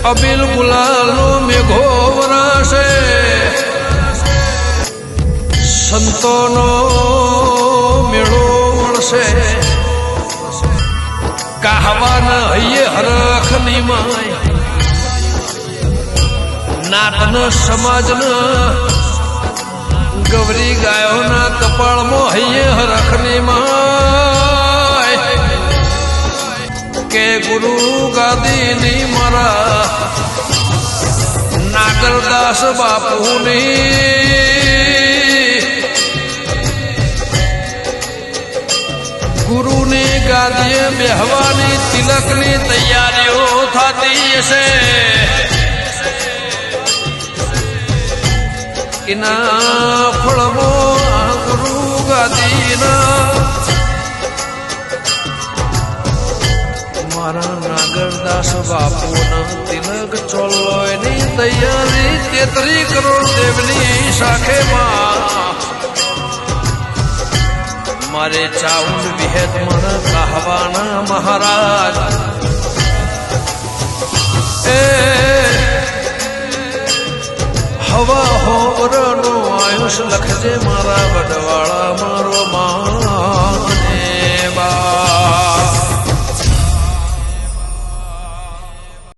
અબિલ ગુલાલનો મેઘો વરાશે સંતોનો મેળો વળશે કહાવાના હૈયે હરખની માય નાટન સમાજના ગવરી ગાયોના કપાળમાં હૈયે હરખની માય કે ગુરુ ગાદીની મારા નાગરદાસ બાપુની ગુરુની ગાદીએ બેહવાની તિલકની તૈયારીઓ થતી હશે એના ફળમાં ગુરુ ગાદીના મારા નાગરદાસ બાપુના તિલક ચોલોયની તૈયારી 33 કરોડ દેવની શાખેમાં મારે ચાઉંડ વિહેત મને કહાવાના મહારાજ એ હવા હોરનો આયુષ લખજે મારા વડવા